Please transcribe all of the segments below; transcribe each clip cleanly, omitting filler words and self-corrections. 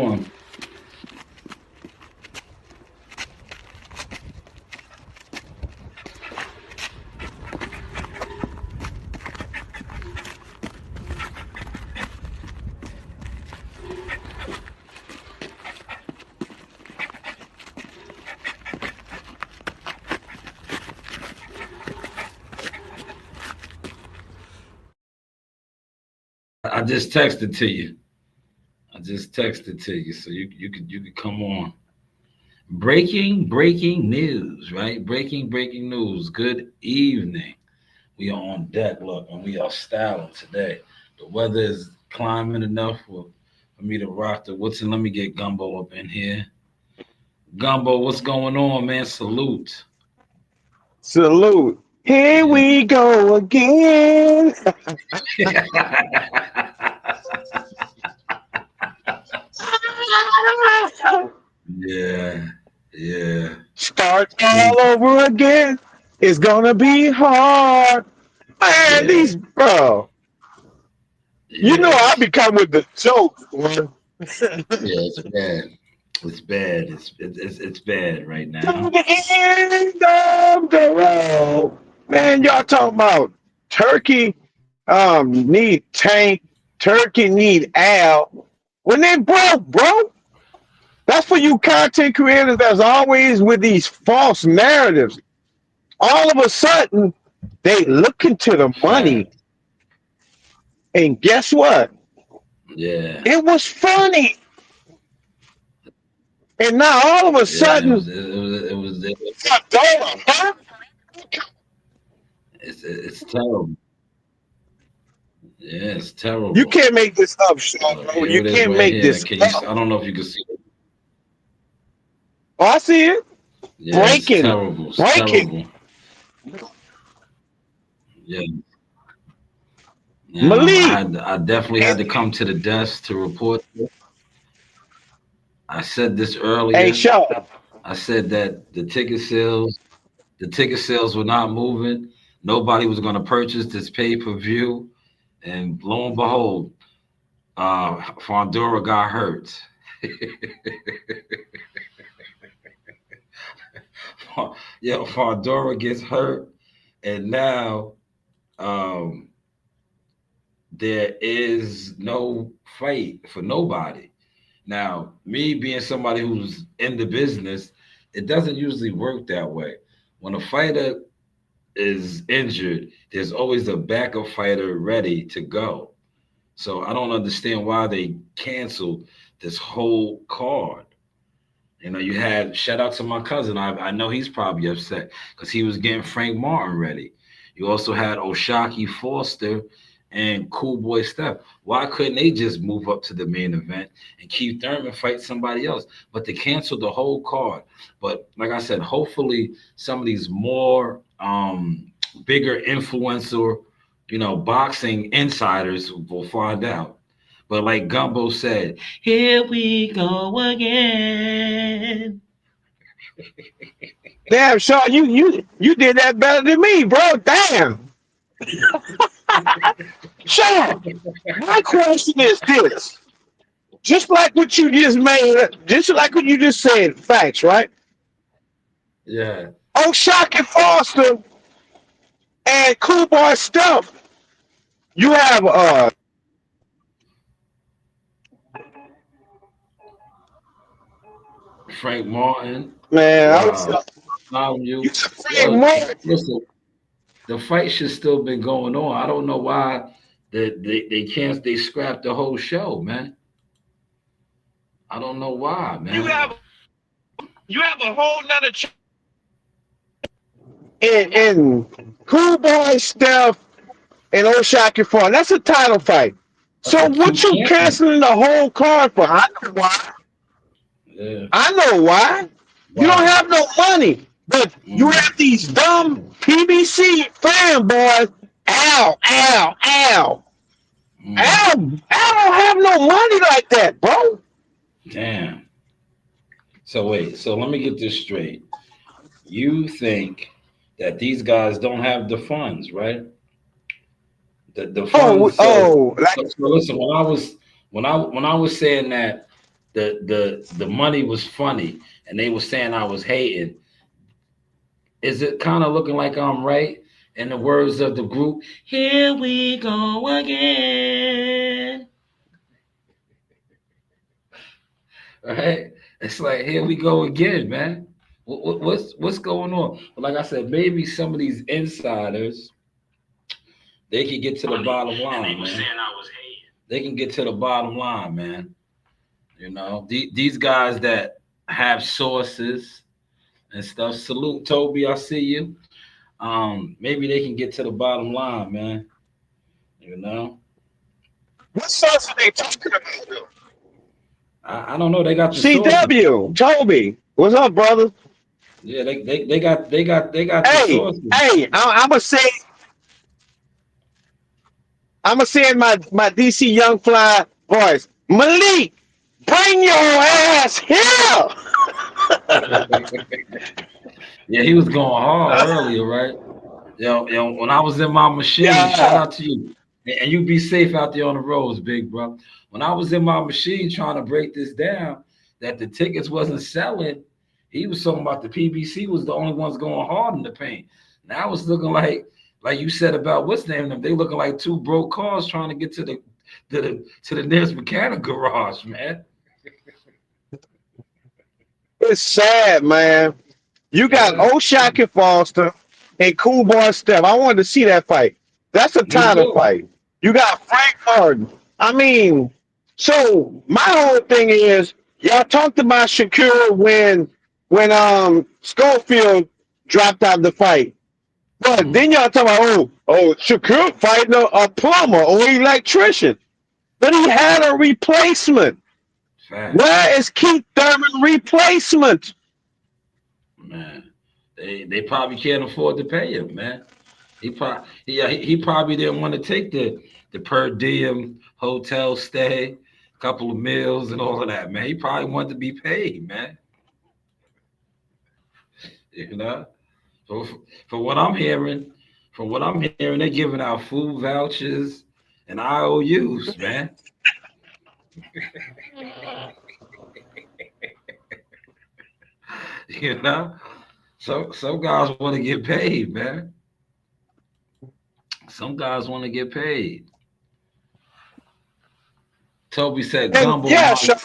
on. I just texted to you. I just texted to you, so you could come on. Breaking news, right? Breaking news. Good evening. We are on deck, look, and we are styling today. The weather is climbing enough for me to rock the Woodson. Let me get Gumbo up in here. Gumbo, what's going on, man? Salute. Salute. Here Yeah. we go again. Yeah, yeah, Start all over again. It's gonna be hard. Man, yeah, these bro. You know yeah. I be coming with the jokes, man. Yeah, it's bad. It's bad. It's bad right To now. the end of the road. Man, y'all talking about Turkey need Tank, Turkey need Al. When they broke, bro. That's for you content creators that's always with these false narratives. All of a sudden, they look into the money, Fact. and guess what? Yeah, It was funny. And now all of a yeah. sudden, Fundora, huh? It's terrible. Yeah, it's You terrible. can't make this up, Sean, Look, bro. here You it is can't right make here. this Can you? up. I don't know if you can see it. Oh, I see it. Yeah, it's Breaking, terrible. It's breaking. terrible. Yeah. Malik. I definitely had And, to come to the desk to report this. I said this hey, earlier. Sean. I said that the ticket sales were not moving. Nobody was going to purchase this pay per view, and lo and behold, Fundora got hurt. Yeah, Fundora gets hurt, and now um, there is no fight for nobody. Now, me being somebody who's in the business, it doesn't usually work that way. When a fighter is injured, there's always a backup fighter ready to go. So I don't understand why they canceled this whole card. You know, you had shout out to my cousin. I know he's probably upset because he was getting Frank Martin ready. You also had Oshaki Foster and Cool Boy Steph. Why couldn't they just move up to the main event and Keith Thurman fight somebody else? But they canceled the whole card. But like I said, hopefully some of these more bigger influencer, boxing insiders will find out. But like Gumbo said, here we go again. Damn, Sean, you did that better than me, bro. Damn. Sean, my question is this. Just like what you just made, just like what you just said, facts, right? Yeah. O'Shaquie Foster and Cool Boy Stuff. You have Frank Martin. man, I was Wow. Now you you Frank well Martin. listen, the fight should still been going on. I don't know why they can't they scrapped the whole show, man. I don't know why, You man. have you have a whole nother in Cool Boy Stuff and O'Shaquie Foster. That's a title fight. That's So a two what you champion. canceling the whole card for? I know why. Yeah. I know why. You don't Why? have no money, but you Mm, have these dumb PBC fanboys. Ow, ow, ow. mm. Al don't have no money like that, bro. Damn. So wait, so let me get this straight. You think that these guys don't have the funds, right? The Oh, funds. So, oh, like so listen. When I was saying that the money was funny, and they were saying I was hating. Is it kind of looking like I'm right? In the words of the group, here we go again. Right? It's like here we go again, man. What's going on? But like I said, maybe some of these insiders they can get to the bottom line, man. They can get to the bottom line, man. You know, these guys that have sources and stuff. Salute, Toby. I see you. Maybe they can get to the bottom line, man. You know, What sauce are they talking about, though? I don't know. They got the sources. CW, Toby, what's up, brother? Yeah, they got the Hey, sources. hey, I'm gonna say in my DC Young Fly voice, Malik, bring your ass here. Yeah, he was going hard earlier, right? Yo, when I was in my machine, shout Yeah. out to you. And you be safe out there on the roads, big bro. When I was in my machine trying to break this down, that the tickets wasn't selling, he was talking about the PBC was the only ones going hard in the paint. Now it's looking like you said about what's name them, they looking like two broke cars trying to get to the nearest mechanic garage, man. It's sad, man. You got Yeah, Oshak and Foster and Cool Boy Steph. I wanted to see that fight. That's a me title too. fight. You got Frank Gordon. I mean, so my whole thing is y'all talked about Shakur when Schofield dropped out of the fight. But Mhm. then y'all talk about Shakur fighting a plumber or electrician. But he had a replacement. Facts, Where is Keith Thurman replacement? man. They probably can't afford to pay him, man. He probably didn't want to take the per diem hotel stay, couple of meals and all of that, man. He probably wanted to be paid, man. You know. So for what I'm hearing, from what I'm hearing, they're giving out food vouchers and IOUs, man. You know. So some guys want to get paid, man. Some guys want to get paid. Toby said, And "Gumbo, yeah, my Sean,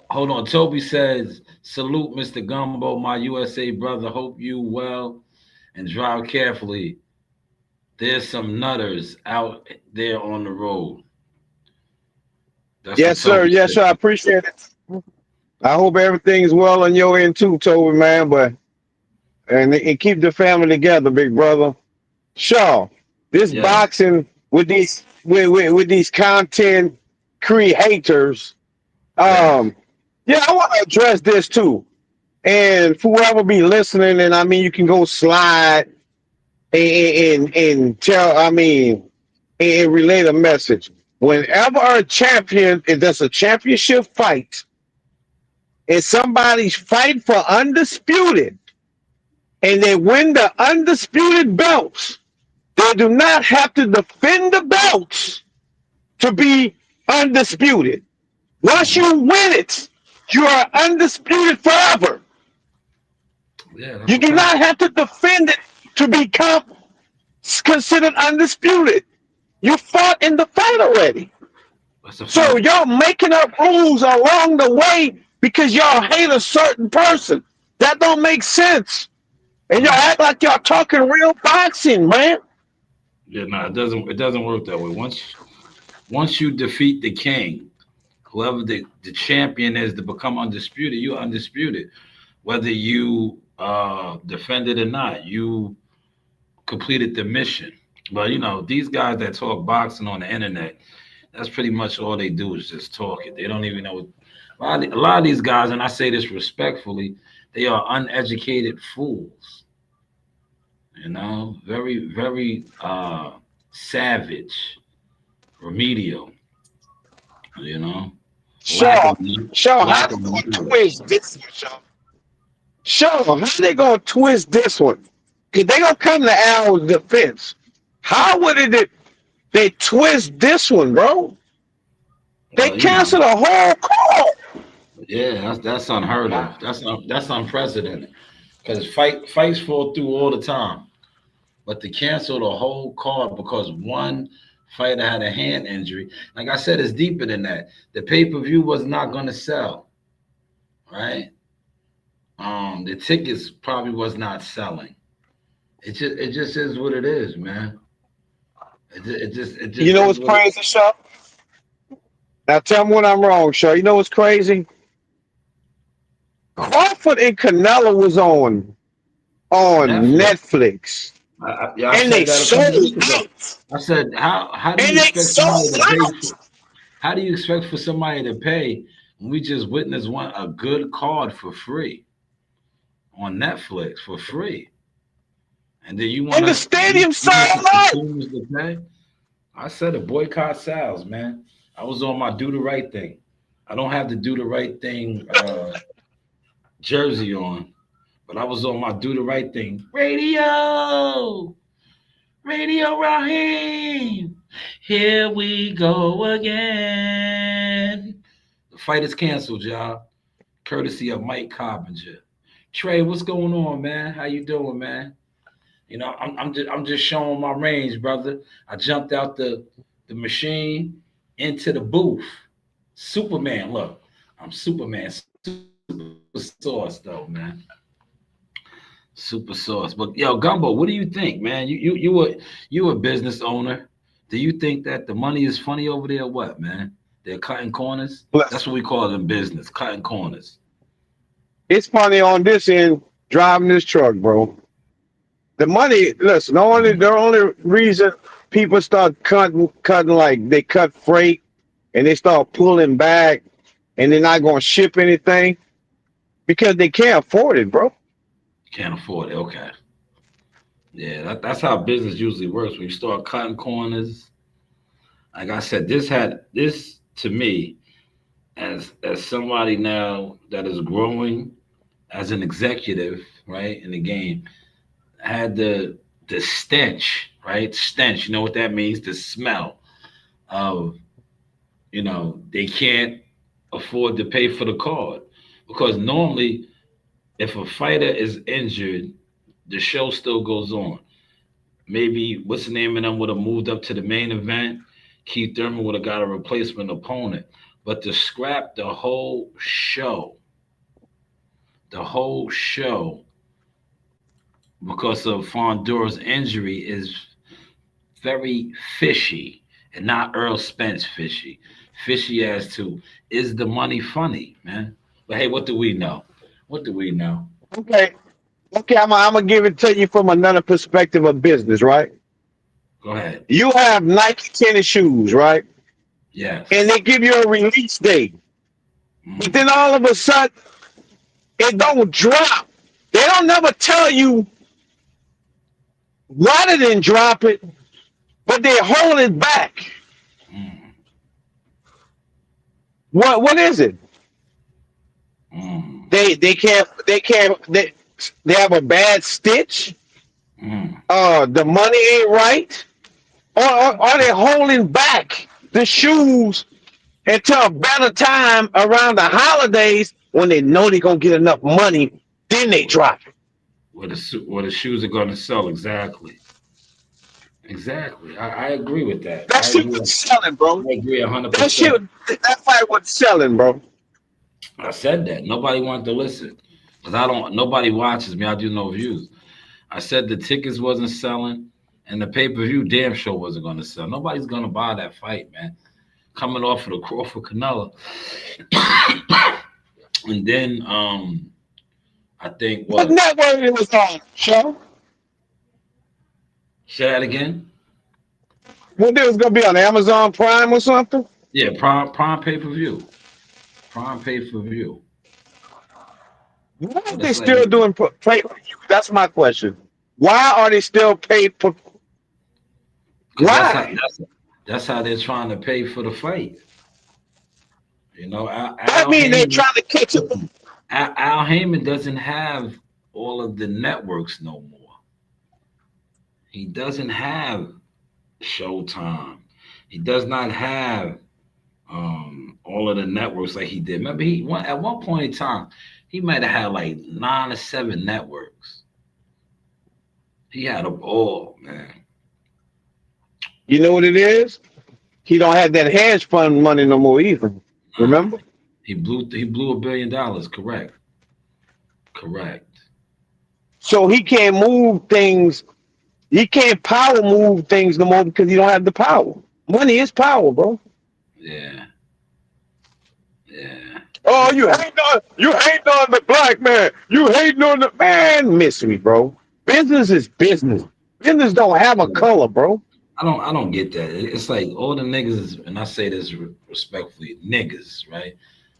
hold on." Toby says, "Salute, Mr. Gumbo, my USA brother. Hope you well and drive carefully. There's some nutters out there on the road." That's what yes, sir. Toby Yes, said. sir. I appreciate it. I hope everything's well on your end too, Toby, man. But and keep the family together, big brother. Shaw, this Yeah, boxing with these content creators. facts. Yeah, I want to address this too. And for whoever be listening, and I mean, you can go slide and tell. I mean, and relay a message. Whenever a champion, if there's a championship fight, and somebody's fighting for undisputed, and they win the undisputed belts, they do not have to defend the belts to be undisputed. Once Hmm. you win it, you are undisputed forever. Yeah, that's You a do fact. not have to defend it to become considered undisputed. You fought in the fight already. That's a So fact. y'all making up rules along the way because y'all hate a certain person. That don't make sense. And y'all Right. act like y'all talking real boxing, man. Yeah, no, it doesn't work that way. Once you defeat the king, whoever the champion is to become undisputed, you're undisputed. Whether you defend it or not, you completed the mission. But these guys that talk boxing on the internet, that's pretty much all they do is just talk it. They don't even know. A lot of these guys, and I say this respectfully, they are uneducated fools. Very, very savage, remedial. You know, lack Shaw, of Shaw, how lack they of gonna knowledge. twist this one, Shaw? Shaw, how they gonna twist this one? Cause they gonna come to Al's defense. How would it they twist this one, bro? They Well, canceled a whole call. Yeah, that's unheard of. That's unprecedented. Because fights fall through all the time. But to cancel the whole card because one fighter had a hand injury, like I said, it's deeper than that. The pay-per-view was not gonna sell, right? The tickets probably was not selling. It just is what it is, man. It You just know is what's what it crazy, Shaw? Now tell me when I'm wrong, Shaw. You know what's crazy? Crawford and Canelo was on Netflix. Netflix, Yeah, I and they said that a couple sold weeks ago. out. I said, how do And you they expect somebody sold to pay out. for how do you expect for somebody to pay when we just witnessed one a good card for free on Netflix for free? And then you want And the us you, stadium you want the sold out. consumers to pay? I said a boycott sales, man. I was on my do the right thing. I don't have to do the right thing jersey on, but I was on my do the right thing. Radio Raheem. Here we go again. The fight is canceled, y'all. Courtesy of Mike Coppinger. Trey, what's going on, man? How you doing, man? I'm just showing my range, brother. I jumped out the machine into the booth. Superman, look, I'm Superman, super sauce though, man. Super sauce. But yo, Gumbo, what do you think, man? You a business owner. Do you think that the money is funny over there? Or what, man? They're cutting corners. That's Listen, what we call it in business, cutting corners. it's funny on this end driving this truck, bro. The money, listen, Mm. the only reason people start cutting like they cut freight and they start pulling back and they're not gonna ship anything because they can't afford it, bro. Can't afford it. Okay. Yeah, that's how business usually works. When you start cutting corners, like I said, this to me as somebody now that is growing as an executive, right, in the game, had the stench, right? Stench, you know what that means? The smell of, they can't afford to pay for the card. Because normally if a fighter is injured, the show still goes on. Maybe what's the name of them would have moved up to the main event. Keith Thurman would have got a replacement opponent. But to scrap the whole show because of Fondora's injury is very fishy and not Earl Spence fishy. Fishy as to is the money funny, man? But hey, what do we know? What do we know? Okay. Okay, I'm gonna give it to you from another perspective of business, right? Go ahead. You have Nike tennis shoes, right? And Yes. they give you a release date. But then Mm, all of a sudden it don't drop. They don't never tell you why they didn't drop it, but they hold it back. mm, What is it? mm, They have a bad stitch. mm. The money ain't right, or are they holding back the shoes until a better time around the holidays when they know they're gonna get enough money? Then they drop it. Where the shoes are going to sell exactly. Exactly. I agree with that. That shit was selling, bro. I agree hundred That shit, percent. that fight was selling, bro. I said that. Nobody wanted to listen. Because I don't nobody watches me. I do no views. I said the tickets wasn't selling and the pay-per-view damn show wasn't gonna sell. Nobody's gonna buy that fight, man. Coming off of the Crawford Canelo. And then I think What what? network it was on, show? Say that again? What it was gonna be on Amazon Prime or something? Yeah, prime pay-per-view. Prime pay-per-view. Why are But they it's like still doing pay per view? That's my question. Why are they still paid per? because that's how Why? that's how they're trying to pay for the fight. That Al means they're Heyman. trying to catch up. Listen, Al Heyman doesn't have all of the networks no more. He doesn't have Showtime. He does not have all of the networks like he did. Remember, at one point in time, he might have had like 9 or 7 networks. He had them all, man. You know what it is? He don't have that hedge fund money no more either. Nah, Remember? he blew $1 billion. Correct, correct. So he can't move things. He can't power move things no more because he don't have the power. Money is power, bro. Yeah, yeah. Oh, you hate on the black man. You hating on the man. Miss me, bro. Business is business. Business don't have a color, bro. I don't get that. It's like all the niggas, and I say this respectfully, niggas, right?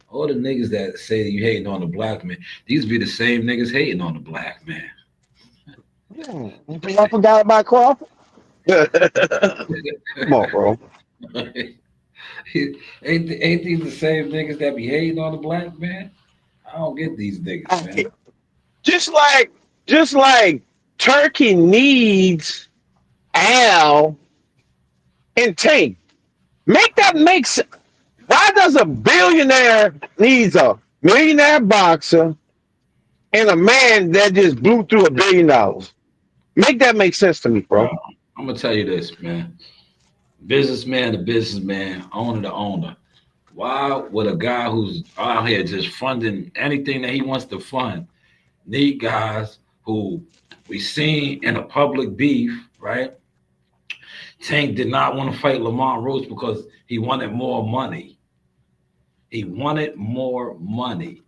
All the niggas that say that you hating on the black man, these be the same niggas hating on the black man. You think I forgot about Crawford? Come on, bro. ain't these the same niggas that be hating on the black man? I don't get these niggas, man. Just like, just like Turkey needs Al and Tank. Make that make sense. Why does a billionaire needs a millionaire boxer and a man that just blew through $1 billion? Make that make sense to me, bro. Bro, I'm gonna tell you this, man. Businessman to businessman, owner to owner. Why would a guy who's out here just funding anything that he wants to fund need guys who we seen in a public beef, right? Tank did not want to fight Lamont Roach because he wanted more money. He wanted more money.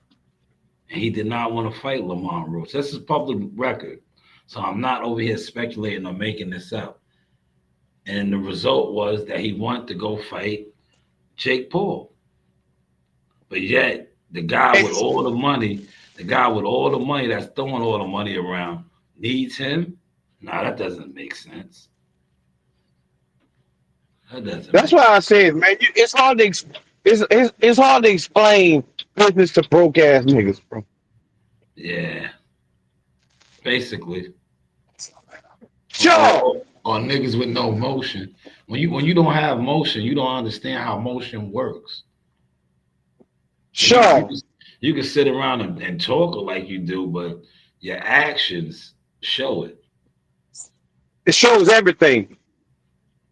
And he did not want to fight Lamont Roach. This is public record. So I'm not over here speculating or making this up. And the result was that he wanted to go fight Jake Paul. But yet, the guy with all the money that's throwing all the money around needs him. Nah, that doesn't make sense. That doesn't That's make why sense. I said, man, it's hard to it's hard to explain business to broke ass niggas, bro. Yeah, basically. Sure, Or niggas with no motion. When you don't have motion, you don't understand how motion works. Like you you sure. can, you can sit around and talk like you do, but your actions show it. It shows everything.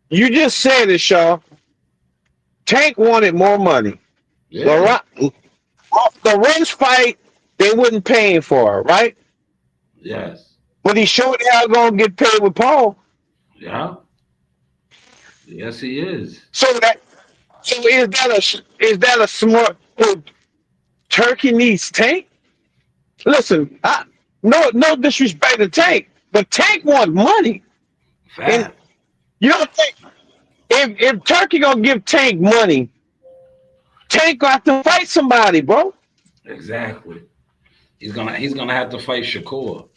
You just said it, Shaw. Tank wanted more money. Yeah. The the Rush fight, they wouldn't pay him for it, right? Yes. But he showed how gonna get paid with Paul. Yeah. Yes, he is. So that so is that a smart Turkey needs Tank? Listen, no disrespect to Tank, but Tank wants money. And Fat. you don't think if Turkey gonna give Tank money, Tank got to fight somebody, bro. Exactly. He's gonna have to fight Shakur.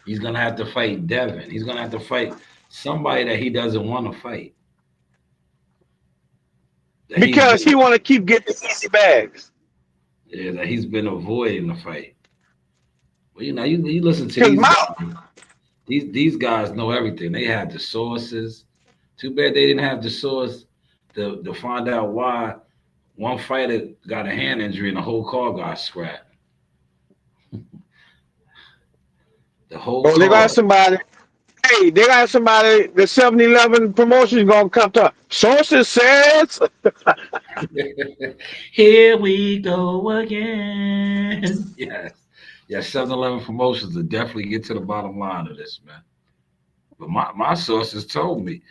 He's gonna have to fight Devin. He's gonna have to fight somebody that he doesn't want to fight. That he's Because been he wanna keep getting the easy bags. yeah, that he's been avoiding the fight. Well, you listen to Cause these my guys. These guys know everything. They have the sources. Too bad they didn't have the source to find out why one fighter got a hand injury and the whole car got scrapped. The whole oh, they got car. somebody. Hey, they got somebody. The 7-Eleven promotion is gonna come to. Sources says. Here we go again. Yes. Yeah, 7-Eleven promotions will definitely get to the bottom line of this, man. But my sources told me.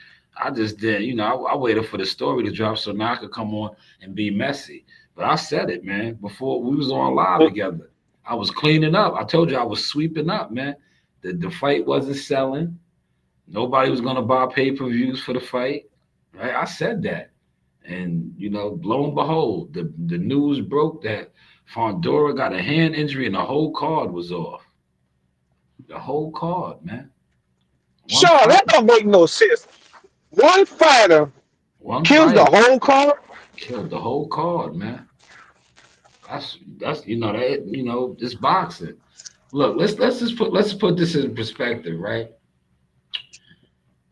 I just did, I waited for the story to drop so now I could come on and be messy. But I said it, man, before we was on live together. I was cleaning up. I told you I was sweeping up, man. The fight wasn't selling. Nobody was gonna buy pay-per-views for the fight. Right? I said that. And lo and behold, the news broke that Fundora got a hand injury and the whole card was off. The whole card, man. One Sure, fight, that don't make no sense. One fighter one kills the fighter whole card. killed the whole card, man. That's it's boxing. Look, let's put this in perspective, right?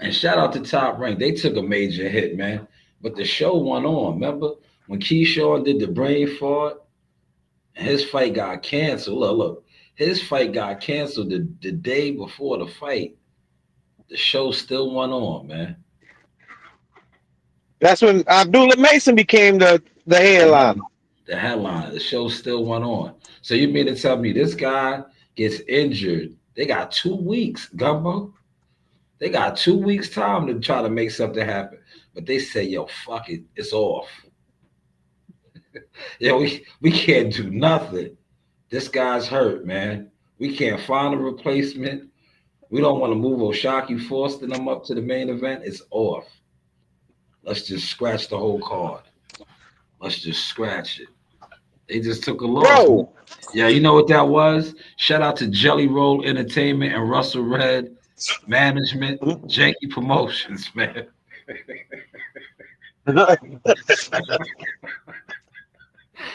And shout out to Top Rank. They took a major hit, man. But the show went on. Remember, When Keyshawn did the brain fart, and his fight got canceled. Look, his fight got canceled the day before the fight. The show still went on, man. That's when Abdullah Mason became the The, headliner. the headline, the show still went on. So you mean to tell me this guy gets injured? They got 2 weeks, Gumbo. They got 2 weeks time to try to make something happen. But they say, yo, fuck it, it's off. Yo, we can't do nothing. This guy's hurt, man. We can't find a replacement. We don't want to move Oshaki Foster them up to the main event. It's off. Let's just scratch the whole card. Let's just scratch it. They just took a loss, man. Bro, Yeah, you know what that was? Shout out to Jelly Roll Entertainment and Russell Red Management, Janky Promotions, man.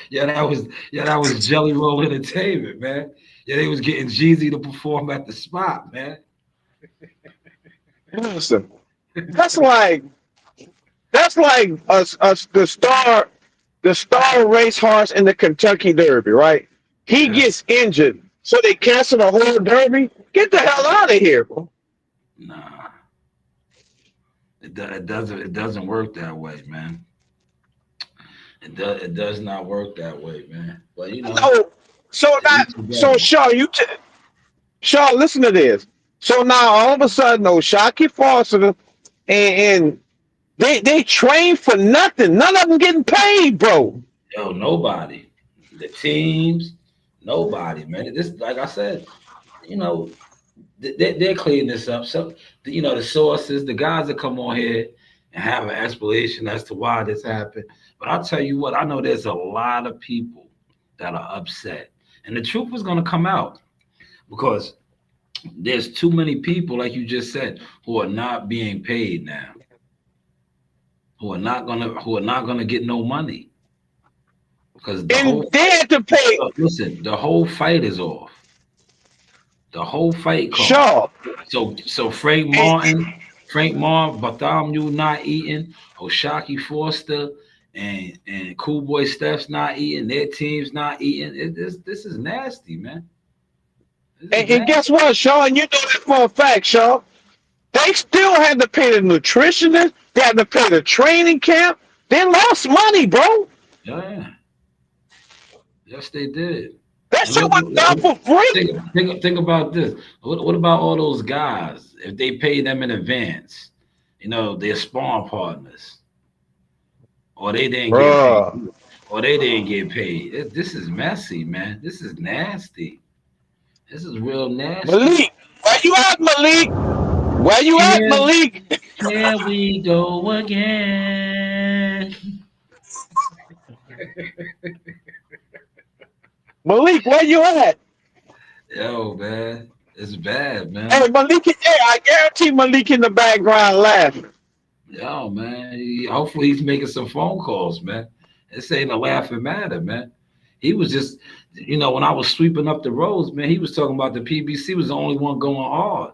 Yeah, that was Jelly Roll Entertainment, man. Yeah, they was getting Jeezy to perform at the spot, man. listen, that's like that's like the star racehorse in the Kentucky Derby, right? He Yeah, gets injured, so they cancel the whole Derby. Get the hell out of here, bro. nah, it doesn't work that way, man. It does not work that way, man. But No, so to that each his so own. Shaw, listen to this. So now all of a sudden, Oshaki Foster and they train for nothing. None of them getting paid, bro. Yo, nobody, the teams, nobody, man. This, like I said, you know, they're cleaning this up. So, the sources, the guys that come on here and have an explanation as to why this happened. But I'll tell you what, I know there's a lot of people that are upset, and the truth is going to come out because there's too many people, like you just said, who are not being paid now, who are not gonna get no money because the And whole they had to pay listen, the whole fight is off. The whole fight card. Shaw. So Frank And, Martin, Frank Martin, Bartholomew not eating, Oshaki Foster, and Cool Boy Steph's not eating. Their team's not eating. This is nasty, man. This is and nasty. guess what, Shaw? And you know that for a fact, Shaw. They still had to pay the nutritionist. They had to pay the training camp. They lost money, bro. Yeah, yes, they did. That And shit look, was done for free. think about this. What about all those guys? If they pay them in advance, their spawn partners, or they didn't get paid, Bruh. or they didn't get paid. This is messy, man. This is nasty. This is real nasty. Malik, where you at, Malik? Where you at, Here, Malik? here we go again. Malik, where you at? Yo, man, it's bad, Hey, man. Malik, yeah, I guarantee Malik in the background laughing. Yo, man. Hopefully he's making some phone calls, man. This ain't a laughing matter, man. He was just, when I was sweeping up the roads, man, he was talking about the PBC was the only one going hard.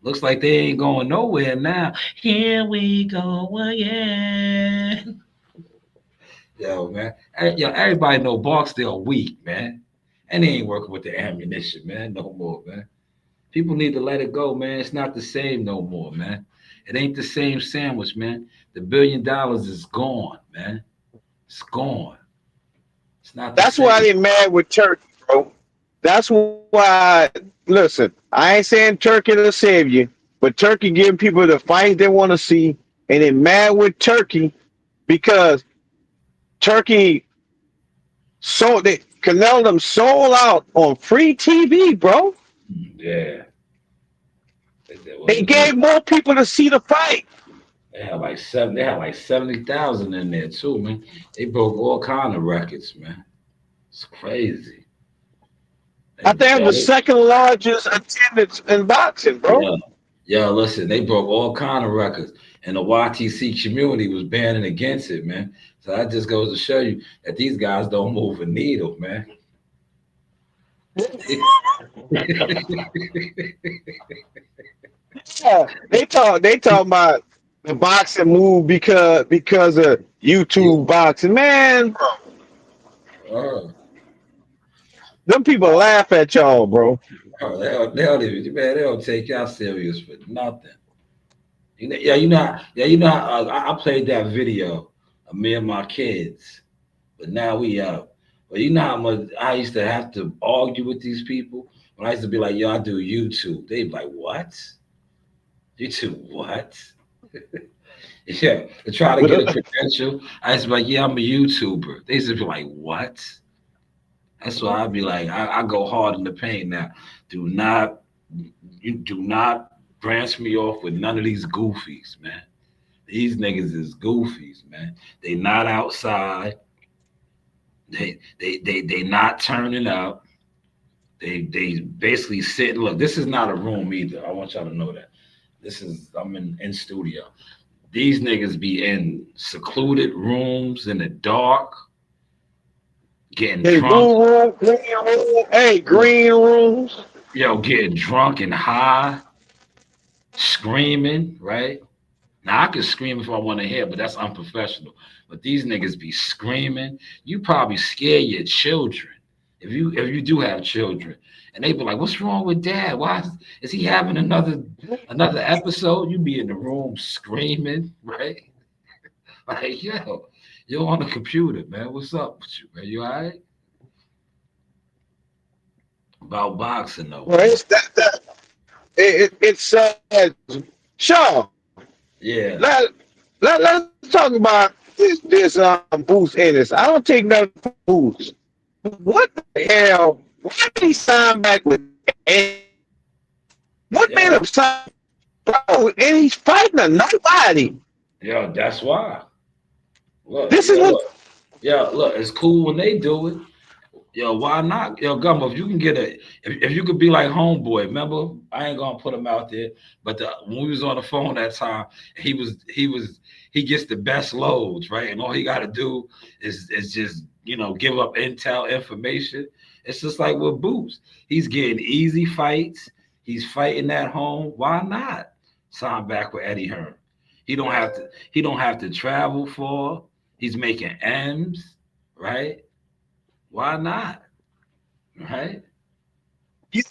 Looks like they ain't going nowhere now. Here we go again. Yo, man. Yo, everybody know Barksdale weak, man. And they ain't working with the ammunition, man, no more, man. People need to let it go, man. It's not the same no more, man. It ain't the same sandwich, man. The $1 billion is gone, man. It's gone. It's not the That's why same. they mad with Turkey, bro. That's why. Listen, I ain't saying Turkey to save you, but Turkey giving people the fight they want to see, and they mad with Turkey because Turkey sold they Canelo them sold out on free TV, bro. Yeah. They, They was- gave more people to see the fight. they had like 70,000 in there too, man. They broke all kind of records, man. It's crazy. I think it was Yeah, the second largest attendance in boxing, bro. yeah, yeah. Listen, they broke all kind of records, and the YTC community was banning against it, man. So that just goes to show you that these guys don't move a needle, man. Yeah, they talking about the boxing move because of You, YouTube boxing. Man, bro, uh, them people laugh at y'all, bro. they don't even, man, they don't take y'all serious for nothing. You know, yeah, you know, yeah, you know. I played that video of me and my kids, but now we out. But you know how much I used to have to argue with these people when I used to be like, "Yo, I do YouTube." They'd be like, "What? YouTube? What?" Yeah, to try to But get a credential, I used to be like, "Yeah, I'm a YouTuber." They used to be like, "What?" That's why I'd be like, I go hard in the paint now. Do not, you do not branch me off with none of these goofies, man. These niggas is goofies, man. They not outside. They not turning up. They basically sit. Look, this is not a room either. I want y'all to know that. This is I'm in studio. These niggas be in secluded rooms in the dark, getting hey, drunk. blue room, green room, hey, Look, green rooms. yo, getting drunk and high, screaming, right? Now I can scream if I want to hear, but that's unprofessional. But these niggas be screaming. You probably scare your children if you do have children, and they be like, "What's wrong with dad? Why is he having another episode?" You be in the room screaming, right? Like, yo, you're on the computer, man. What's up with you, man? You all right? About boxing though, Well, man. it's that it's Shaw. Yeah, Let's talk about this Boost Ennis. I don't take nothing from Boost. What the hell? Why did he sign back with Eddie? What made yeah, him sign, bro? And he's fighting a nobody. yeah. That's why. Look, This is yeah, what. look, yeah, look. It's cool when they do it. Yo, why not? Yo, Gumbo, if you can get if you could be like Homeboy, remember? I ain't gonna put him out there, but when we was on the phone that time, he gets the best loads, right? And all he got to do is just give up intel information. It's just like with Boots, he's getting easy fights. He's fighting at home. Why not sign back with Eddie Hearn? He don't have to. He don't have to travel for. He's making M's, right? Why not? Right? You,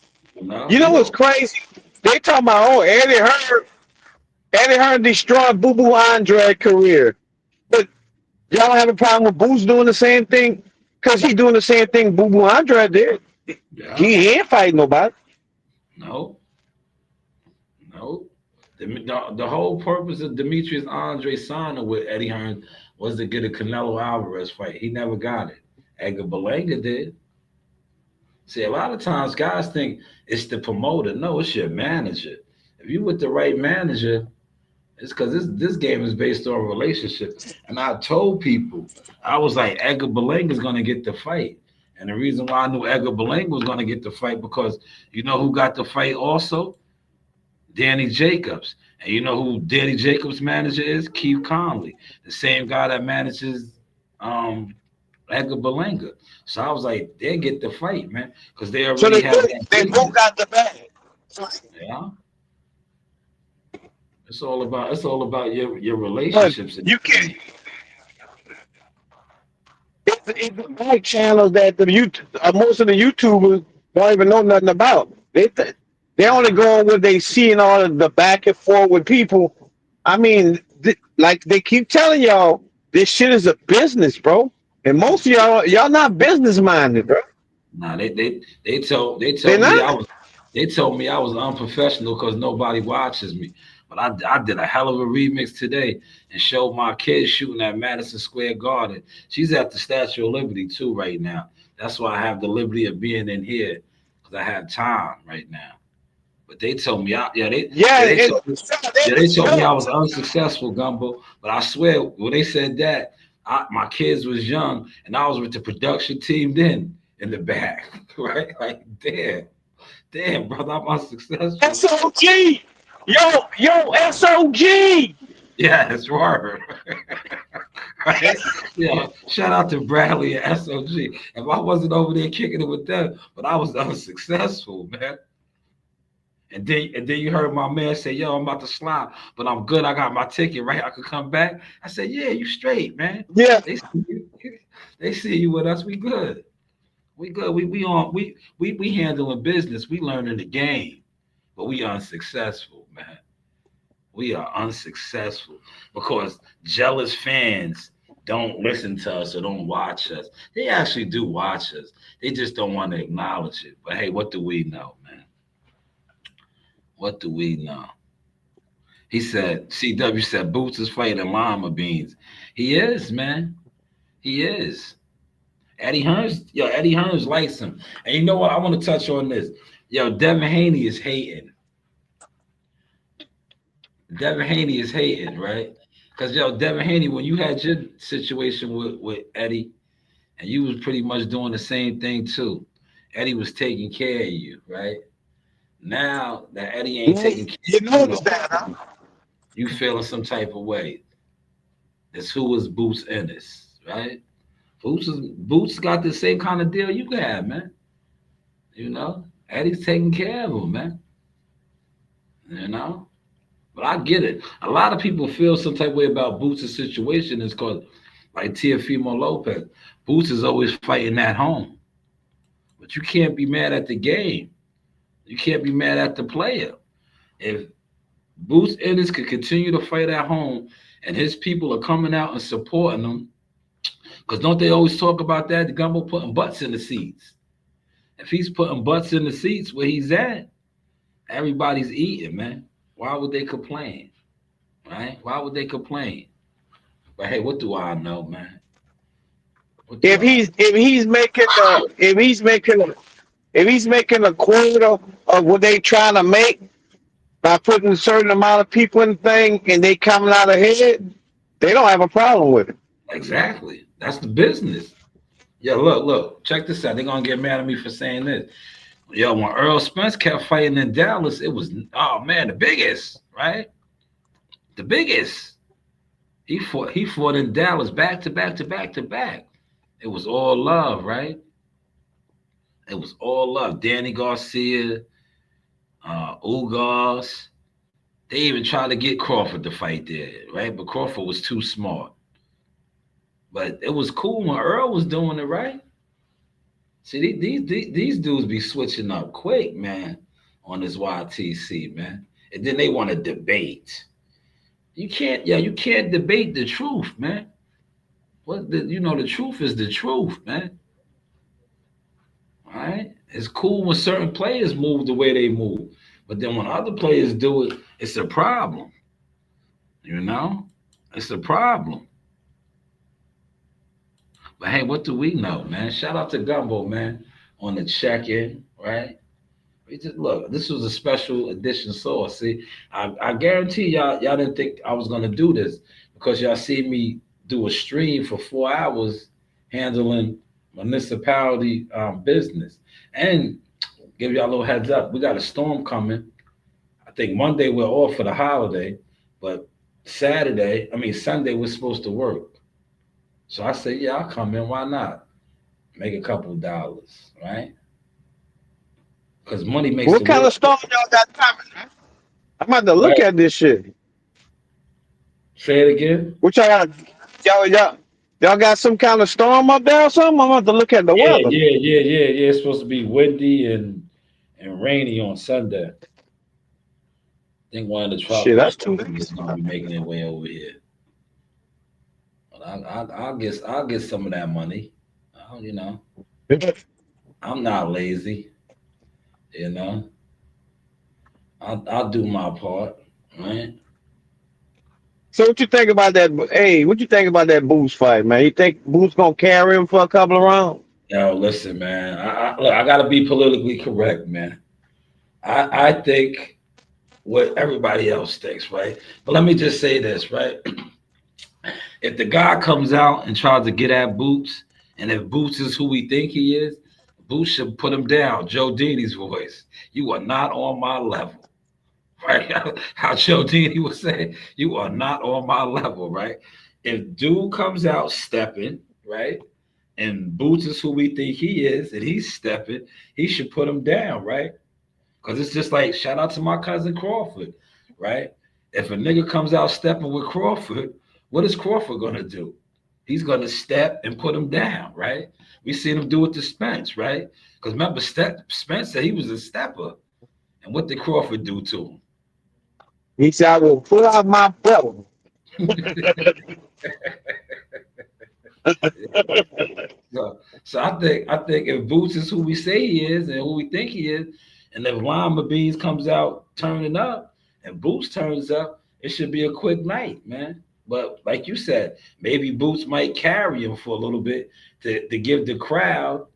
No, you he know what's don't. crazy? They talking about Eddie Hearn destroyed Boo Boo Andre career, but y'all have a problem with Boost doing the same thing because he doing the same thing Boo Boo Andre did. Yeah. He ain't fighting nobody. No. No. The whole purpose of Demetrius Andre signing with Eddie Hearn was to get a Canelo Alvarez fight. He never got it. Edgar Berlanga did. See, a lot of times guys think it's the promoter. No, it's your manager. If you with the right manager, it's because this game is based on relationship. And I told people, I was like, Edgar Berlanga is going to get the fight. And the reason why I knew Edgar Berlanga was going to get the fight because you know who got the fight also? Danny Jacobs. And you know who Danny Jacobs' manager is? Keith Conley, the same guy that manages Edgar Berlanga. So I was like, they get the fight, man, because they So already have that they both business. got the bag. So, Yeah. It's all about your but relationships in you this can't. game. It's the back channels that most of the YouTubers don't even know nothing about. They only Yeah. go on what they see and all of the back and forth with people. I mean, like they keep telling y'all, this shit is a business, bro. And most of y'all not business minded, bro. Nah, they They're told me not. I was unprofessional because nobody watches me. But I did a hell of a remix today and showed my kids shooting at Madison Square Garden. She's at the Statue of Liberty too right now. That's why I have the liberty of being in here because I have time right now. But they told me, Yeah, and they told me I was unsuccessful, Gumbo. But I swear, when they said that, my kids was young, and I was with the production team then in the back, right? Like, damn, brother, I'm unsuccessful. SOG. Yo, SOG. Yeah, it's word, right? Yeah, shout out to Bradley and SOG. If I wasn't over there kicking it with them, but I was unsuccessful, man. And then you heard my man say, "Yo, I'm about to slide, but I'm good. I got my ticket, right? I could come back." I said, "Yeah, you straight, man. Yeah. They see you, they see you with us. We good. We good. We handling business. We learning the game, but we unsuccessful, man. We are unsuccessful because jealous fans don't listen to us or don't watch us. They actually do watch us. They just don't want to acknowledge it. But hey, what do we know, man? What do we know? He said, CW said, Boots is fighting lima beans. He is, man. He is. Eddie Hearns likes him. And you know what? I want to touch on this. Yo, Devin Haney is hating. Devin Haney is hating, right? Because Devin Haney, when you had your situation with Eddie, and you was pretty much doing the same thing too. Eddie was taking care of you, right? Now that Eddie ain't taking care You of you notice no that, more, huh? you feeling some type of way. It's who was Boots Ennis, right? Boots got the same kind of deal you have, man. You know, Eddie's taking care of him, man. You know, but I get it. A lot of people feel some type of way about Boots' situation is because, like Teofimo Lopez, Boots is always fighting at home, but you can't be mad at the game. You can't be mad at the player. If Boots Ennis could continue to fight at home and his people are coming out and supporting him, because don't they always talk about that? The Gumbo putting butts in the seats. If he's putting butts in the seats where he's at, everybody's eating, man. Why would they complain? Right? Why would they complain? But hey, what do I know, man? What do I know? If he's making a quota of what they trying to make by putting a certain amount of people in the thing and they coming out ahead, they don't have a problem with it. Exactly. That's the business. Yeah, look, check this out. They're gonna get mad at me for saying this. Yo, when Earl Spence kept fighting in Dallas, it was oh man, the biggest, right? The biggest. He fought in Dallas back to back to back to back. It was all love, right? It was all love. Danny Garcia, Ugas. They even tried to get Crawford to fight there, right? But Crawford was too smart. But it was cool when Earl was doing it, right? See, these dudes be switching up quick, man, on this YTC, man. And then they want to debate. You can't debate the truth, man. The truth is the truth, man. All right? It's cool when certain players move the way they move. But then when other players do it, it's a problem. You know? It's a problem. But hey, what do we know, man? Shout out to Gumbo, man, on the check-in, right? We just look. This was a special edition sauce. See, I guarantee y'all didn't think I was gonna do this because y'all see me do a stream for 4 hours handling municipality business. And give y'all a little heads up, we got a storm coming. I think Monday we're off for the holiday, but Sunday we're supposed to work. So I said, yeah, I'll come in. Why not? Make a couple of dollars, right? Because money makes What the kind world. of stuff y'all got coming, man? I'm about to look Right. at this shit. Say it again. What y'all y'all y'all got some kind of storm up there or something? I'm about to look at the Yeah, weather. yeah, yeah, yeah, yeah. It's supposed to be windy and rainy on Sunday. I think one of the Shit, tropical that's too storms is nice. going to be making their way over here. But I'll get some of that money. You know, I'm not lazy. You know, I'll do my part, right? So what you think about that? Hey, what you think about that Boost fight, man? You think Boost gonna carry him for a couple of rounds? Yo, listen, man. Look, I got to be politically correct, man. I think what everybody else thinks, right? But let me just say this, right? If the guy comes out and tries to get at Boots, and if Boots is who we think he is, Boots should put him down. Joe Dini's voice. You are not on my level, right? How Joe Dini would say, you are not on my level, right? If dude comes out stepping, right? And Boots is who we think he is, and he's stepping, he should put him down, right? Because it's just like, shout out to my cousin Crawford, right? If a nigga comes out stepping with Crawford, what is Crawford gonna do? He's gonna step and put him down, right? We seen him do it to Spence, right? Because remember, Spence said he was a stepper. And what did Crawford do to He said, I will pull out my belt. him? So I think if Boots is who we say he is and who we think he is, and if Lima Beans comes out turning up and Boots turns up, it should be a quick night, man. But like you said, maybe Boots might carry him for a little bit to give the crowd,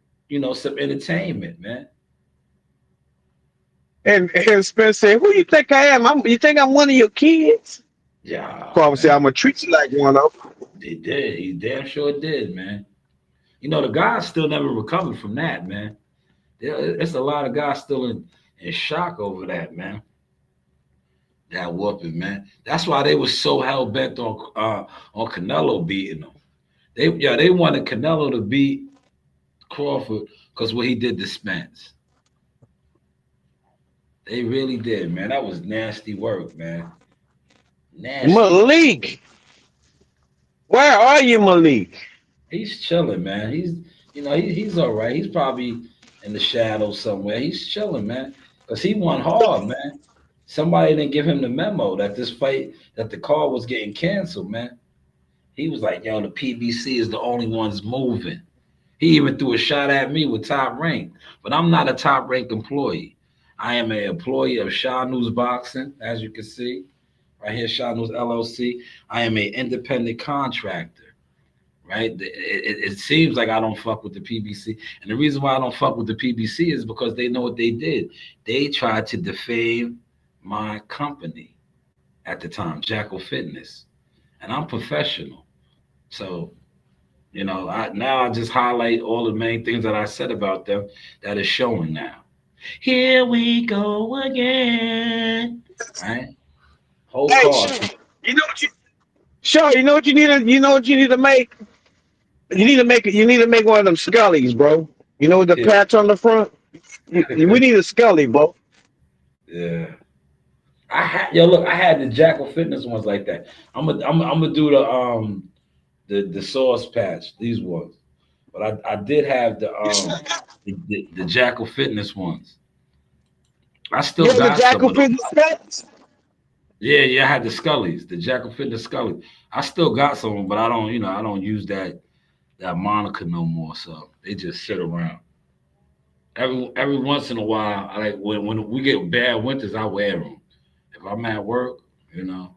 some entertainment, man. And Spence said, who you think I am? You think I'm one of your kids? Yeah, Carver said, man. I'm gonna treat you like one of them. He did. He damn sure did, man. The guys still never recovered from that, man. It's a lot of guys still in shock over that, man. That whooping, man. That's why they was so hell bent on Canelo beating them. They wanted Canelo to beat Crawford because what he did to Spence. They really did, man. That was nasty work, man. Nasty work. Malik, where are you, Malik? He's chilling, man. He's all right. He's probably in the shadows somewhere. He's chilling, man. Because he won hard, man. Somebody didn't give him the memo that this fight, that the card was getting canceled, man. He was like, yo, the PBC is the only ones moving. He even threw a shot at me with top rank. But I'm not a top rank employee. I am an employee of Shanewz Boxing, as you can see. Right here, Shanewz LLC. I am an independent contractor. Right? It seems like I don't fuck with the PBC. And the reason why I don't fuck with the PBC is because they know what they did. They tried to defame my company at the time, Jackal Fitness. And I'm professional. So, I just highlight all the main things that I said about them that is showing now. Here we go again. Right? Whole Hey, card. sure. You know what you sure, you know what you need to make? You need to make one of them Scullies, bro. You know with the Yeah. patch on the front? We need a Scully, bro. Yeah. I had the Jackal Fitness ones like that. I'm gonna do the sauce patch, these ones. But I did have the Jackal Fitness ones. I You still have the got some Jackal of those. Fitness patch? Yeah, yeah, I had the Scullies, the Jackal Fitness Scully. I still got some of them, but I don't use that moniker no more. So they just sit around. Every once in a while, I like when we get bad winters, I wear them. If I'm at work, you know,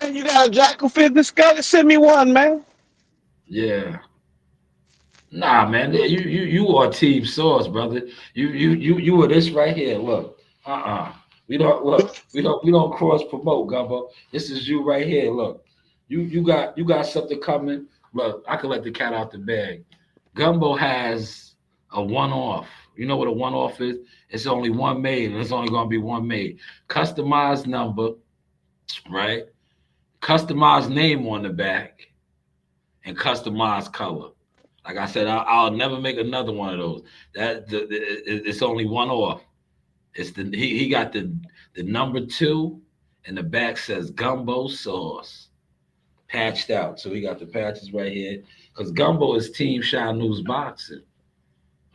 Man, you got a Jackal Fitness Scully? Send me one, man. yeah. Nah, man, you are Team Source, brother. You are this right here. Look, we don't look. We don't cross promote, Gumbo. This is you right here. Look, you got something coming. Look, I can let the cat out the bag. Gumbo has a one off. You know what a one off is? It's only one made, and it's only gonna be one made. Customized number, right? Customized name on the back, and customized color. Like I said, I'll never make another one of those. It's only one off. It's he got the number two, and the back says gumbo sauce patched out. So we got the patches right here because gumbo is Team Shy News Boxing.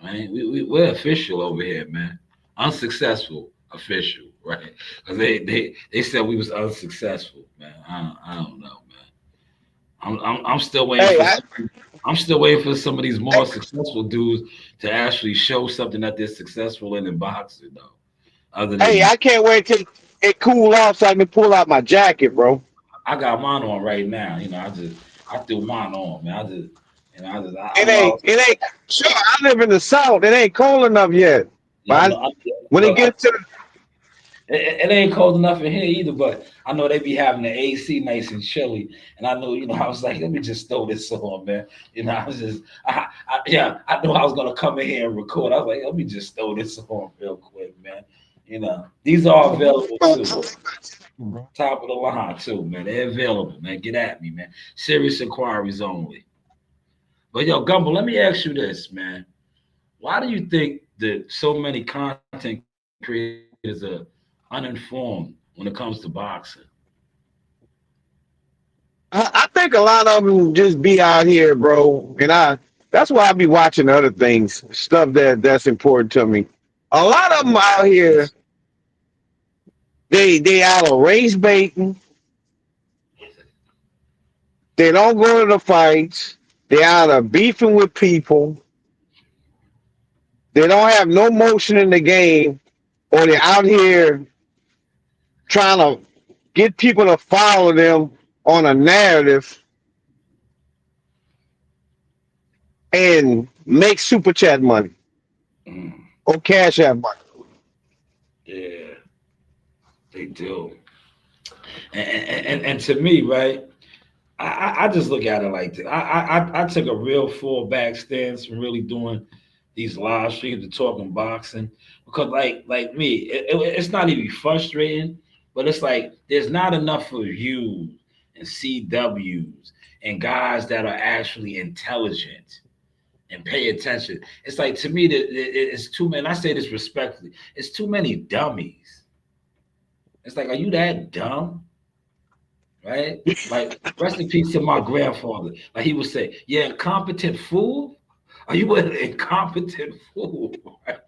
Right, we're official over here, man. Unsuccessful official, right? Because they said we was unsuccessful, man. I don't know, man. I'm still waiting Hey, for I'm still waiting for some of these more successful dudes to actually show something that they're successful in boxing, though. Other hey, than I can't wait till it cool off so I can pull out my jacket, bro. I got mine on right now, I threw mine on, man. I It know. ain't it ain't sure I live in the south. It ain't cold enough yet. Yeah, But no, when it look, gets to it ain't cold enough in here either, but I know they be having the AC nice and chilly, and I know, I was like, let me just throw this on, man. I was just, yeah, I knew I was gonna come in here and record. I was like, let me just throw this on real quick, man. These are available too. the Top of the line too, man. They're available, man. Get at me, man. Serious inquiries only. But yo, Gumbo, let me ask you this, man. Why do you think that so many content creators creators are uninformed when it comes to boxing. I think a lot of them just be out here, bro. And that's why I be watching other things, stuff that's important to me. A lot of them out here, they out of race baiting. They don't go to the fights. They out of beefing with people. They don't have no motion in the game, or they're out here trying to get people to follow them on a narrative and make super chat money Mm, or cash app money. yeah, they do. And to me, right? I just look at it like this. I took a real full back stance from really doing these live streams and talking boxing because like me, it's not even frustrating, but it's like there's not enough of you and CWs and guys that are actually intelligent and pay attention. It's like to me that it's too many. I say this respectfully. It's too many dummies. It's like, are you that dumb? Right? Like, rest in peace to my grandfather. Like he would say, "Yeah, incompetent fool." Are you an incompetent fool? Right?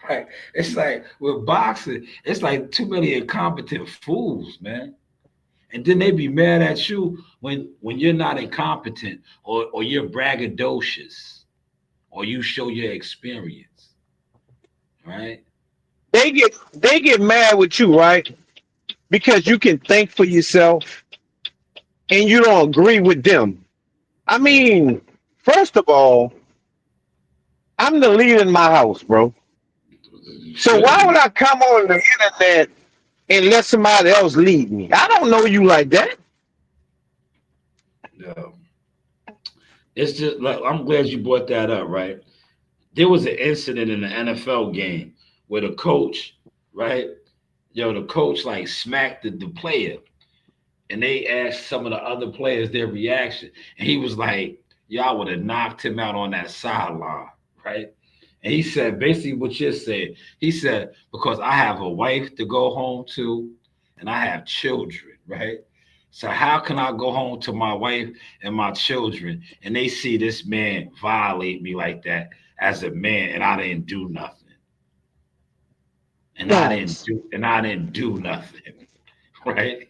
Like, it's like with boxing, it's like too many incompetent fools, man. And then they be mad at you when you're not incompetent or you're braggadocious or you show your experience, right? They get mad with you, right? Because you can think for yourself and you don't agree with them. I mean, first of all, I'm the leader in my house, bro. You So should why be. would I come on the internet and let somebody else lead me? I don't know you like that. Yeah. It's just like I'm glad you brought that up, right? There was an incident in the NFL game where the coach, right? The coach like smacked the player, and they asked some of the other players their reaction, and he was like, "Y'all would have knocked him out on that sideline, right?" And he said basically what you're saying. He said because I have a wife to go home to, and I have children, right? So how can I go home to my wife and my children, and they see this man violate me like that as a man, and I didn't do nothing, Guys, and I didn't do nothing, right?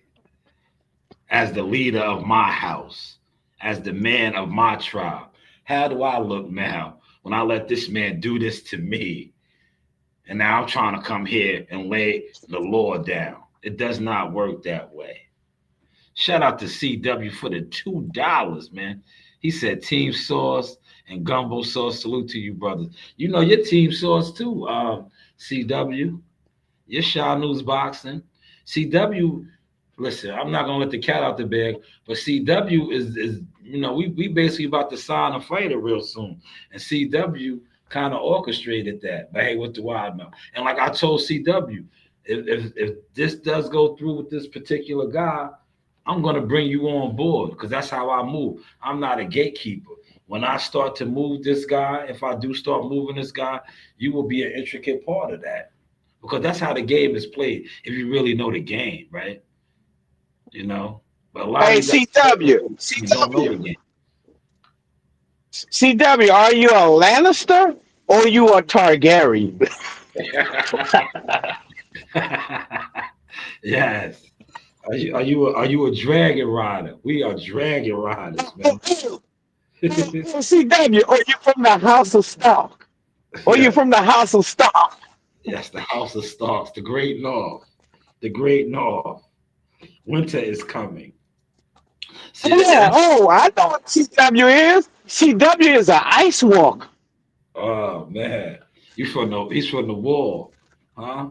As the leader of my house, as the man of my tribe. How do I look now when I let this man do this to me? And now I'm trying to come here and lay the law down. It does not work that way. Shout out to CW for the $2, man. He said team sauce and gumbo sauce. Salute to you, brothers. You know your team sauce too, CW. Your Shanewz boxing. CW, listen, I'm not gonna let the cat out the bag, but CW is we basically about to sign a fighter real soon. And CW kind of orchestrated that, but hey, with the wild mouth. And like I told CW, if this does go through with this particular guy, I'm gonna bring you on board because that's how I move. I'm not a gatekeeper. When I start to move this guy, if I do start moving this guy, you will be an intricate part of that because that's how the game is played. If you really know the game, right? You know, but a lot of hey you guys CW, you don't know the CW, game. CW, are you a Lannister or you a Targaryen? Yes. Are you a dragon rider? We are dragon riders, man. CW, are you from the House of Stark? Are you Yes, from the House of Stark? yes. The House of Starks, the Great North, the Great North. Winter is coming. See, Yeah. that's Oh, I know what CW is. CW is an ice walk. oh man, he's from the wall, huh?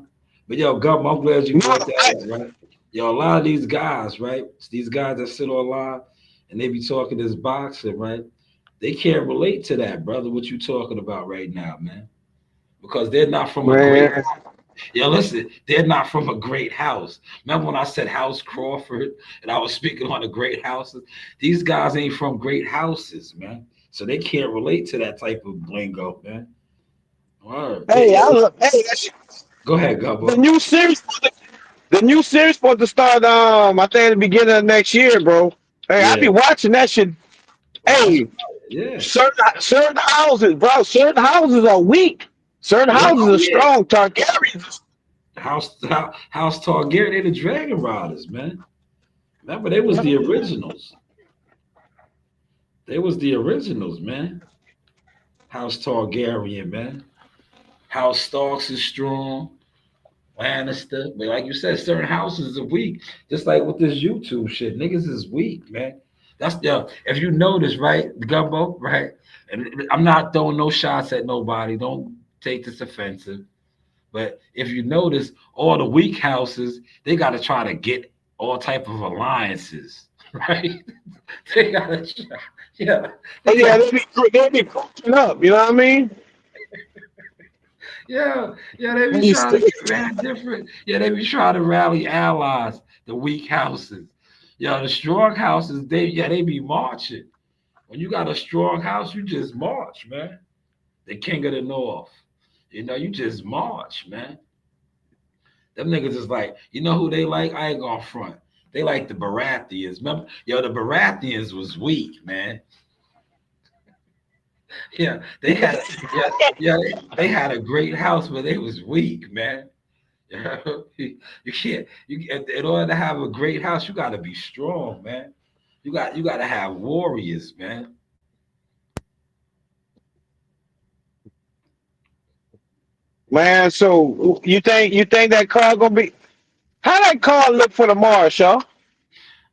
But yo, Governor, I'm glad you No, brought that up, right? Yo, a lot of these guys, right? These guys that sit online and they be talking this boxing, right? They can't relate to that, brother. What you talking about right now, man? Because they're not from a great. man. Yeah, listen, they're not from a great house. Remember when I said House Crawford and I was speaking on the great houses? These guys ain't from great houses, man. So they can't relate to that type of lingo, man. Word. Hey, I look. Hey, Go ahead, The Gumbo. new series, the new series supposed to start. I think at the beginning of next year, bro. Hey, I be Yeah, watching that shit. that's Hey, right. Yeah, certain houses, bro. Certain houses are weak. Certain yeah, houses oh are yeah. strong. Targaryens. House Targaryen, they the Dragon Riders, man. Remember, they was the originals. They was the originals, man. House Targaryen, man. House Starks is strong. Lannister, but like you said, certain houses are weak. Just like with this YouTube shit, niggas is weak, man. That's the if you notice, right, Gumbo, right? And I'm not throwing no shots at nobody. Don't take this offensive. But if you notice, all the weak houses, they got to try to get all type of alliances, right? They got to, try, yeah, Oh they yeah, got, they be cracking up. You know what I mean? yeah, they be trying to get man different. Yeah, they be trying to rally allies, the weak houses. Yeah, the strong houses, they be marching. When you got a strong house, you just march, man. The king of the north. You just march, man. Them niggas is like, you know who they like? I ain't gonna front. They like the Baratheons. Remember, the Baratheons was weak, man. Yeah, they had, yeah, they had a great house, but they was weak, man. You can't, in order to have a great house, you got to be strong, man. You got to have warriors, man. Man, so you think that car gonna be? How that car look for the Mars, y'all?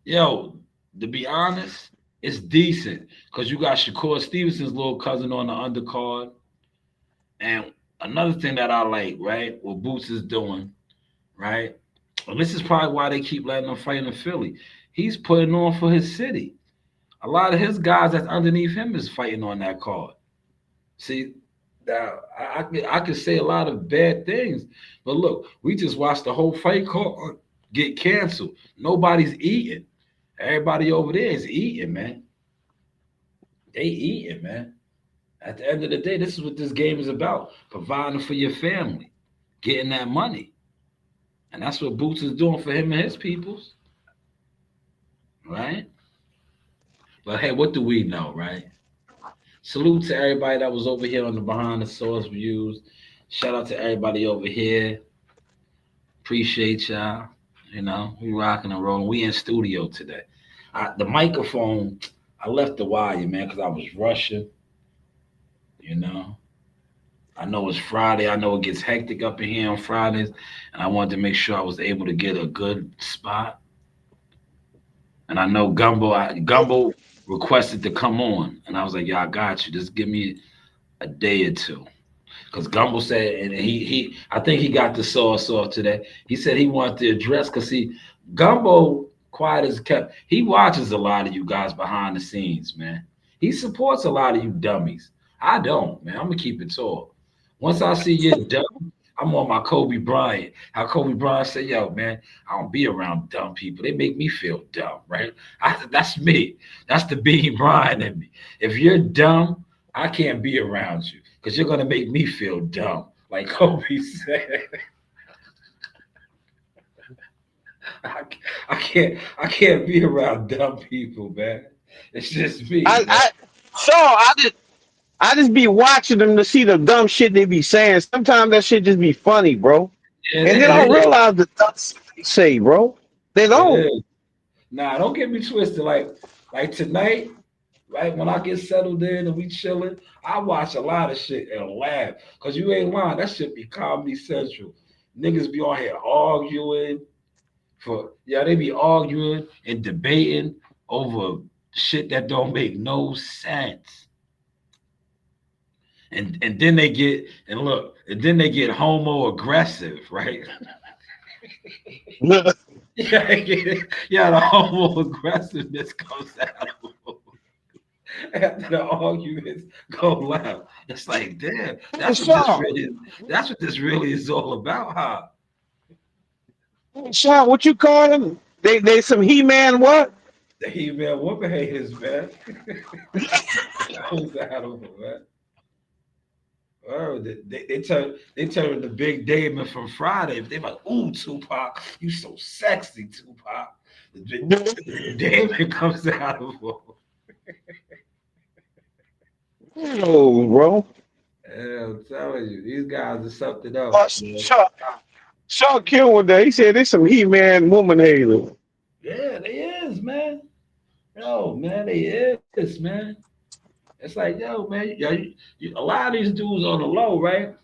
Yo, to be honest, it's decent because you got Shakur Stevenson's little cousin on the undercard. And another thing that I like, right, what Boots is doing, right? And this is probably why they keep letting him fight in Philly. He's putting on for his city. A lot of his guys that's underneath him is fighting on that card. See, now I could say a lot of bad things, but look, we just watched the whole fight card get canceled. Nobody's eating. Everybody over there is eating, man. They eating, man. At the end of the day, this is what this game is about: providing for your family, getting that money, and that's what Boots is doing for him and his peoples, right? But hey, what do we know, right? Salute to everybody that was over here on the behind the source views. Shout out to everybody over here. Appreciate y'all. We rocking and rolling. We in studio today. The microphone, I left the wire, man, because I was rushing. You know, I know it's Friday. I know it gets hectic up in here on Fridays, and I wanted to make sure I was able to get a good spot. And I know Gumbo requested to come on, and I was like, "Yeah, I got you. Just give me a day or two." Because Gumbo said, and I think he got the sauce off today. He said he wanted to address because Gumbo, quiet as kept. He watches a lot of you guys behind the scenes, man. He supports a lot of you dummies. I don't, man. I'm gonna keep it tall. Once I see you're dumb, I'm on my Kobe Bryant. How Kobe Bryant said, "Yo, man, I don't be around dumb people. They make me feel dumb, right?" That's me. That's the Bean Bryant in me. If you're dumb, I can't be around you because you're gonna make me feel dumb. Like Kobe said, I, I can't be around dumb people, man. It's just me, I man. I so I just be watching them to see the dumb shit they be saying. Sometimes that shit just be funny, bro. It, And they it don't is. realize the dumb shit they say, bro. They It don't. is. Nah, don't get me twisted. Like tonight, right when I get settled in and we chilling, I watch a lot of shit and laugh. Cause you ain't lying. That shit be Comedy Central. Niggas be on here arguing they be arguing and debating over shit that don't make no sense. And then they get and then they get homo aggressive, right? Yeah, the homo aggressiveness comes out of them after the arguments go loud. It's like, damn, Hey, that's what this really is all about, huh? Sean, what you call them? They some He-Man what? The he-man woman haters, man. Comes out of them, man. Oh, they turn the big Damon from Friday. They like, ooh, Tupac, you so sexy, Tupac. Damon comes out of him. No, bro. Yeah, I'm telling you, these guys are something else, Uh, man. Sean Kill one day. He said, "There's some He-Man woman haters." Yeah, they is, man. Yo, man, they is, man. It's like, yo, man, a lot of these dudes on the low, right?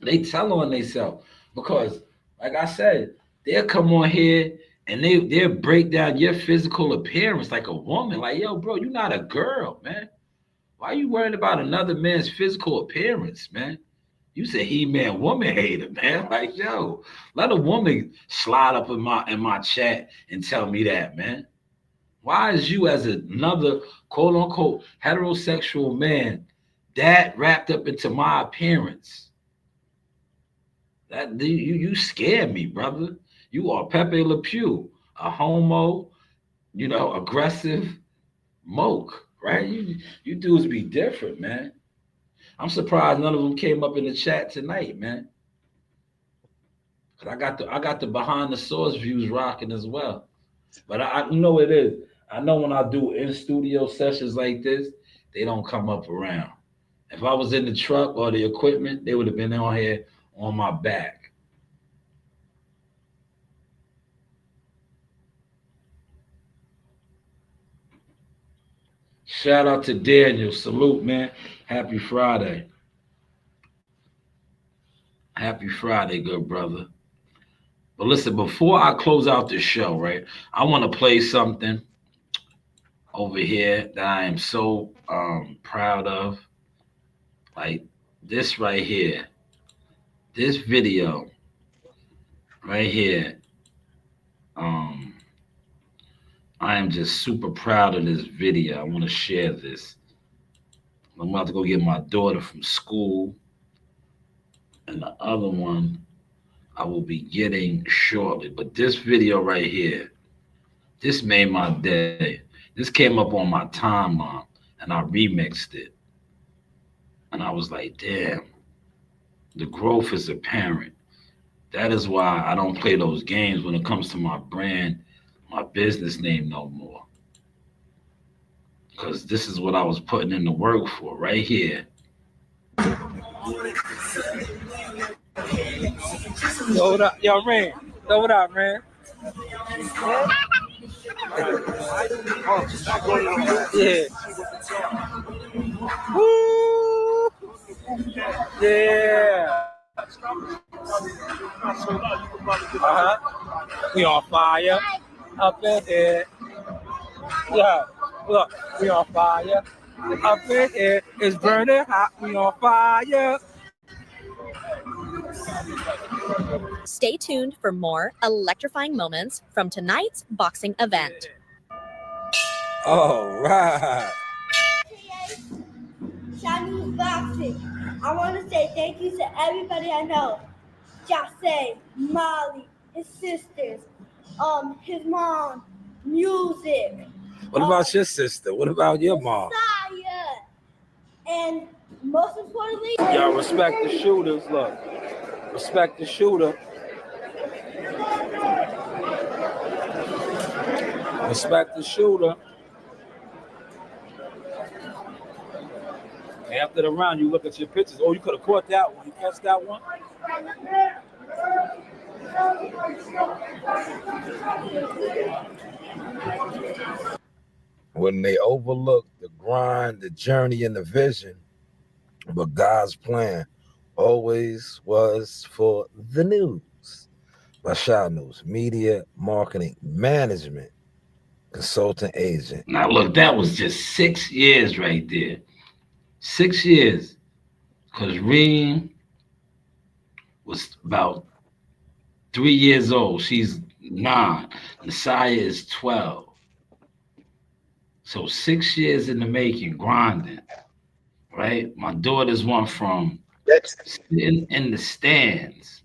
They tell on themselves because, like I said, they'll come on here and they'll break down your physical appearance like a woman. Like, yo, bro, you're not a girl, man. Why you worrying about another man's physical appearance, man? You said he man woman hater, man. Like, yo, let a woman slide up in my chat and tell me that, man. Why is you as another quote unquote heterosexual man that wrapped up into my appearance? You scare me, brother. You are Pepe Le Pew, a homo, aggressive moke, right? You dudes be different, man. I'm surprised none of them came up in the chat tonight, man. Cause I got the behind the source views rocking as well. But I you know it is. I know when I do in studio sessions like this, they don't come up around. If I was in the truck or the equipment, they would have been on here on my back. Shout out to Daniel. Salute, man. Happy Friday. Happy Friday, good brother. But listen, before I close out this show, right, I want to play something over here that I am so proud of. Like this right here, this video right here. Um, I am just super proud of this video. I want to share this. I'm about to go get my daughter from school, and the other one I will be getting shortly. But this video right here, this made my day. This came up on my timeline, and I remixed it. And I was like, damn, the growth is apparent. That is why I don't play those games when it comes to my brand, my business name no more. Because this is what I was putting in the work for right here. Yo, what up? Yo, man. Yo, what up, man? Yeah. Woo! Yeah. We on fire. Up in here. Yeah. Look, we on fire. Up in here. It's burning hot. We on fire. Stay tuned for more electrifying moments from tonight's boxing event. All right. Shanewz boxing. I want to say thank you to everybody I know. Jase, Molly, his sisters, his mom, music. What about your sister? What about your mom? Messiah. And most importantly, Y'all respect the shooters. Look. Respect the shooter. Respect the shooter. After the round, you look at your pictures. Oh, you could have caught that one. You catch that one? When they overlook the grind, the journey, and the vision, but God's plan always was for the news. By Shanewz, media, marketing, management, consultant agent. Now look, that was just 6 years right there. 6 years. Because Reem was about 3 years old. She's 9. Messiah is 12. So 6 years in the making, grinding. Right? My daughters went from sitting in the stands,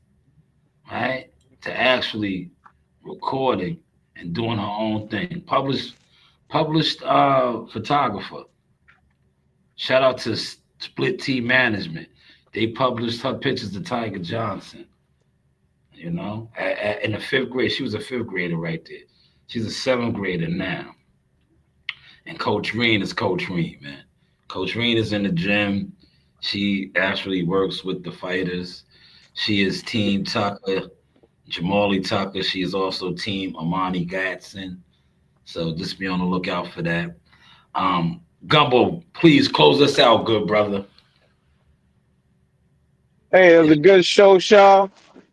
right, to actually recording and doing her own thing. Published photographer. Shout out to Split T Management. they published her pictures to Tiger Johnson. You know, in the 5th grade, she was a 5th grader right there. She's a 7th grader now. And Coach Reen is Coach Reen, man. Coach Reen is in the gym. She actually works with the fighters. She is Team Tucker, Jamali Tucker. She is also Team Amani Gatson. So just be on the lookout for that. Gumbo, please close us out, good brother. Hey, it was a good show, Shaw.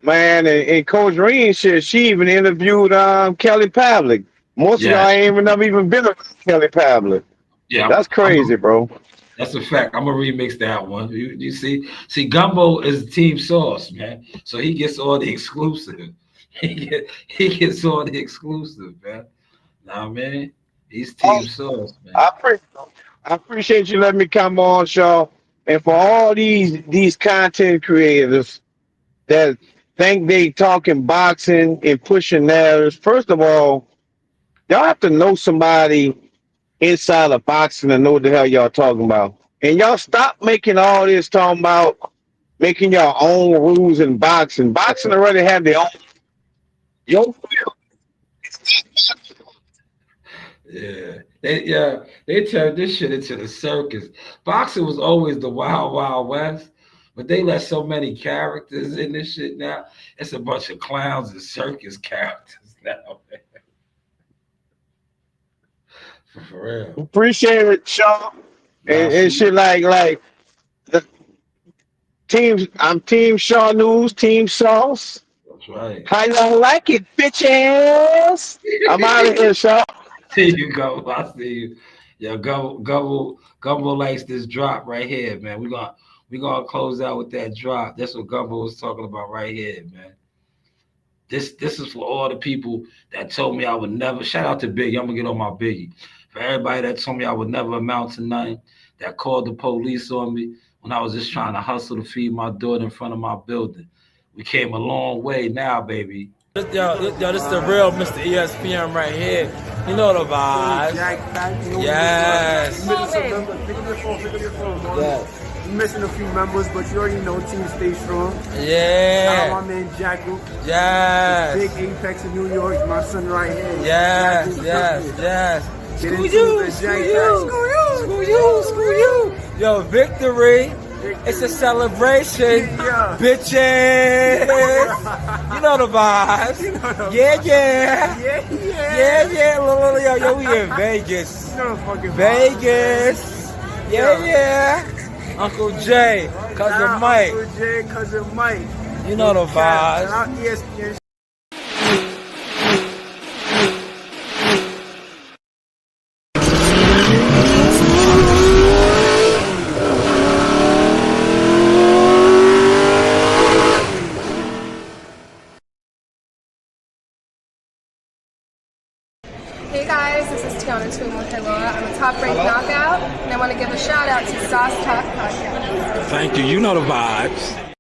Man, and Coach Reen shit, she even interviewed Kelly Pavlik. Most of y'all ain't even been to Kelly Pavlik. Yeah, that's crazy, bro. That's a fact. I'm gonna remix that one. You see, Gumbo is Team Sauce, man. So he gets all the exclusive. He gets all the exclusive, man. Nah, man, he's Team Sauce, man. I appreciate you letting me come on, Shaw. And for all these content creators that think they talking boxing and pushing narratives, first of all, y'all have to know somebody inside of boxing to know what the hell y'all talking about. And y'all stop making all this talking about making your own rules in boxing. Boxing already have their own. They turned this shit into the circus. Boxing was always the wild, wild west, but they let so many characters in this shit now. It's a bunch of clowns and circus characters now, man. For real. Appreciate it, Shaw. And shit like the teams. I'm Team Shanewz, Team Sauce. That's right. How y'all like it, bitches? I'm out of here, Shaw. There you go. I see you. Yeah, Gumbo likes this drop right here, man. We're gonna close out with that drop. That's what Gumbo was talking about right here, man. This is for all the people that told me I would never. Shout out to Biggie. I'm gonna get on my Biggie. For everybody that told me I would never amount to nothing, that called the police on me when I was just trying to hustle to feed my daughter in front of my building. We came a long way now, baby. Yo, this is the real Mr. ESPN right here. You know the vibes. Yes. Pick up your phone, bro. Yes. You're missing a few members, but you already know Team Stay Strong. Yeah. Shout out my man Jackal. Yes. Big Apex in New York. My son right here. Yes. Screw you. Yo, victory. It's a celebration, bitches. You know the vibes. Yeah. Yo, we in Vegas. Vegas. Yeah. Uncle Jay, cousin Mike. Uncle Jay, cousin Mike. You know the vibes. Shout out ESPN. Hey guys, this is Tiana Tuimu-Kailua. I'm a top-ranked knockout, and I want to give a shout out to Sauce Talk Podcast. Thank you. You know the vibes.